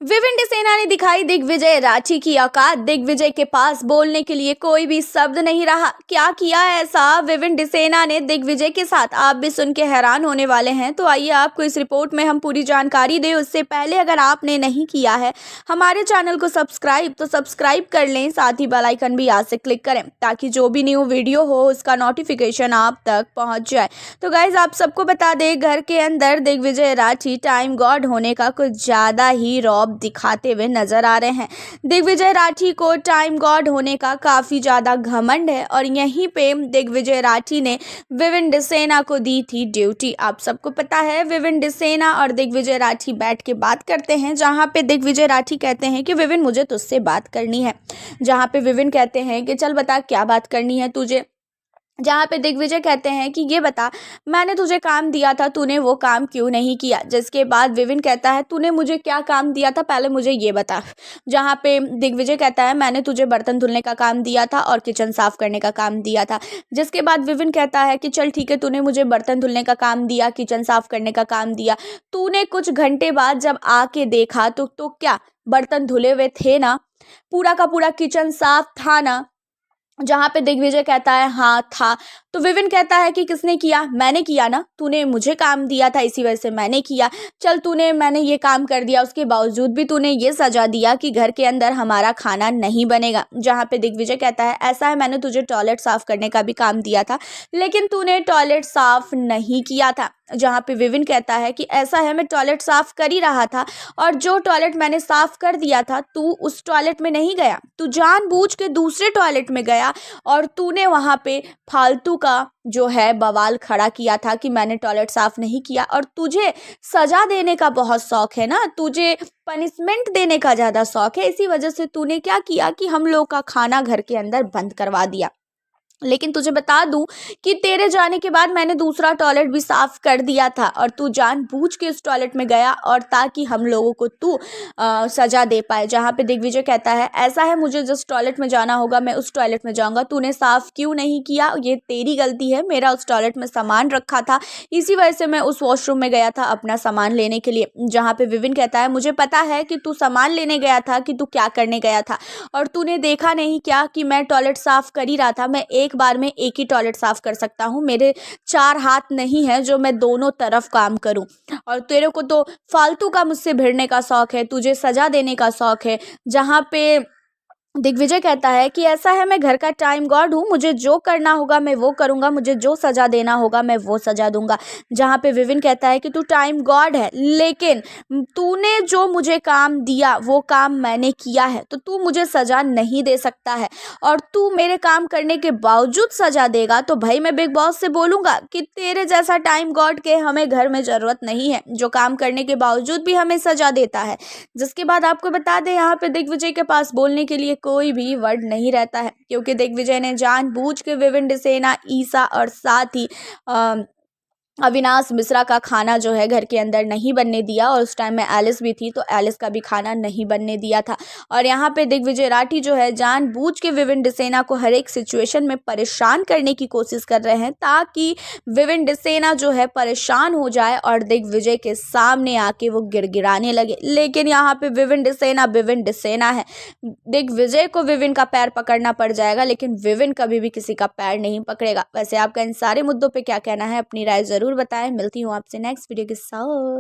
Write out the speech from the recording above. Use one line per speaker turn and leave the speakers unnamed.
विवेंद्र सेना ने दिखाई दिग्विजय राठी की औकात। दिग्विजय के पास बोलने के लिए कोई भी शब्द नहीं रहा। क्या किया ऐसा विवेंद्र सेना ने दिग्विजय के साथ, आप भी सुन के हैरान होने वाले हैं। तो आइए आपको इस रिपोर्ट में हम पूरी जानकारी दें। उससे पहले अगर आपने नहीं किया है हमारे चैनल को सब्सक्राइब, तो सब्सक्राइब कर लें, साथ ही बेल आइकन भी यहाँ से क्लिक करें ताकि जो भी न्यू वीडियो हो उसका नोटिफिकेशन आप तक पहुँच जाए। तो गाइज आप सबको बता दें, घर के अंदर दिग्विजय राठी टाइम गॉड होने का कुछ ज़्यादा ही रौब दिखाते हुए नजर आ रहे हैं। दिग्विजय राठी को टाइम गॉड होने का काफी ज्यादा घमंड है और यहीं पे दिग्विजय राठी ने विवेंद्र सेना को दी थी ड्यूटी। आप सबको पता है विवेंद्र सेना और दिग्विजय राठी बैठ के बात करते हैं, जहां पे दिग्विजय राठी कहते हैं कि विवेन मुझे तुझसे बात करनी है, जहां पे विवेन कहते हैं कि चल बता क्या बात करनी है तुझे, जहाँ पे दिग्विजय कहते हैं कि ये बता मैंने तुझे काम दिया था, तूने वो काम क्यों नहीं किया। जिसके बाद विवेन कहता है तूने मुझे क्या काम दिया था पहले मुझे ये बता। जहाँ पे दिग्विजय कहता है मैंने तुझे बर्तन धुलने का काम दिया था और किचन साफ करने का काम दिया था। जिसके बाद विवेन कहता है कि चल ठीक है, तूने मुझे बर्तन धुलने का काम दिया, किचन साफ करने का काम दिया, तूने कुछ घंटे बाद जब आके देखा तो क्या बर्तन धुले हुए थे ना, पूरा का पूरा किचन साफ था ना। जहाँ पे दिग्विजय कहता है हाँ था। तो विवेन कहता है कि किसने किया, मैंने किया ना, तूने मुझे काम दिया था इसी वजह से मैंने किया। चल मैंने ये काम कर दिया, उसके बावजूद भी तूने ये सजा दिया कि घर के अंदर हमारा खाना नहीं बनेगा। जहाँ पे दिग्विजय कहता है ऐसा है, मैंने तुझे टॉयलेट साफ करने का भी काम दिया था लेकिन तूने टॉयलेट साफ नहीं किया था। जहाँ पे विवेन कहता है कि ऐसा है, मैं टॉयलेट साफ कर ही रहा था और जो टॉयलेट मैंने साफ कर दिया था तू उस टॉयलेट में नहीं गया, तू जानबूझ के दूसरे टॉयलेट में गया और तूने वहां पे फालतू का जो है बवाल खड़ा किया था कि मैंने टॉयलेट साफ नहीं किया। और तुझे सजा देने का बहुत शौक है ना, तुझे पनिशमेंट देने का ज्यादा शौक है, इसी वजह से तूने क्या किया कि हम लोग का खाना घर के अंदर बंद करवा दिया। लेकिन तुझे बता दूं कि तेरे जाने के बाद मैंने दूसरा टॉयलेट भी साफ कर दिया था और तू जानबूझ के उस टॉयलेट में गया और ताकि हम लोगों को तू सजा दे पाए। जहाँ पे दिग्विजय कहता है ऐसा है, मुझे जिस टॉयलेट में जाना होगा मैं उस टॉयलेट में जाऊंगा, तूने साफ क्यों नहीं किया, ये तेरी गलती है, मेरा उस टॉयलेट में सामान रखा था इसी वजह से मैं उस वॉशरूम में गया था अपना सामान लेने के लिए। जहाँ पे विवेन कहता है मुझे पता है कि तू सामान लेने गया था, कि तू क्या करने गया था और तूने देखा नहीं क्या कि मैं टॉयलेट साफ कर ही रहा था, मैं एक बार में एक ही टॉयलेट साफ कर सकता हूँ, मेरे 4 हाथ नहीं है जो मैं दोनों तरफ काम करूं। और तेरे को तो फालतू का मुझसे भिड़ने का शौक है, तुझे सजा देने का शौक है। जहाँ पे दिग्विजय कहता है कि ऐसा है, मैं घर का टाइम गॉड हूँ, मुझे जो करना होगा मैं वो करूंगा, मुझे जो सजा देना होगा मैं वो सजा दूंगा। जहाँ पे विवेन कहता है कि तू टाइम गॉड है लेकिन तूने जो मुझे काम दिया वो काम मैंने किया है, तो तू मुझे सजा नहीं दे सकता है। और तू मेरे काम करने के बावजूद सजा देगा तो भाई मैं बिग बॉस से बोलूंगा कि तेरे जैसा टाइम गॉड के हमें घर में जरूरत नहीं है, जो काम करने के बावजूद भी हमें सजा देता है। जिसके बाद आपको बता दें यहाँ पे दिग्विजय के पास बोलने के लिए कोई भी वर्ड नहीं रहता है, क्योंकि दिग्विजय ने जानबूझ के विवेंद्र सेना, ईसा और साथ ही अविनाश मिश्रा का खाना जो है घर के अंदर नहीं बनने दिया। और उस टाइम में एलिस भी थी तो एलिस का भी खाना नहीं बनने दिया था। और यहाँ पे दिग्विजय राठी जो है जानबूझ के विवेंद्र सेना को हर एक सिचुएशन में परेशान करने की कोशिश कर रहे हैं ताकि विवेंद्र सेना जो है परेशान हो जाए और दिग्विजय के सामने आके वो गिड़गिड़ाने लगे। लेकिन यहाँ पे विवेंद्र सेना है, दिग्विजय को विवेन का पैर पकड़ना पड़ जाएगा लेकिन विवेन कभी भी किसी का पैर नहीं पकड़ेगा। वैसे आपका इन सारे मुद्दों पे क्या कहना है, अपनी राय जरूर बताएं। मिलती हूँ आपसे नेक्स्ट वीडियो के साथ।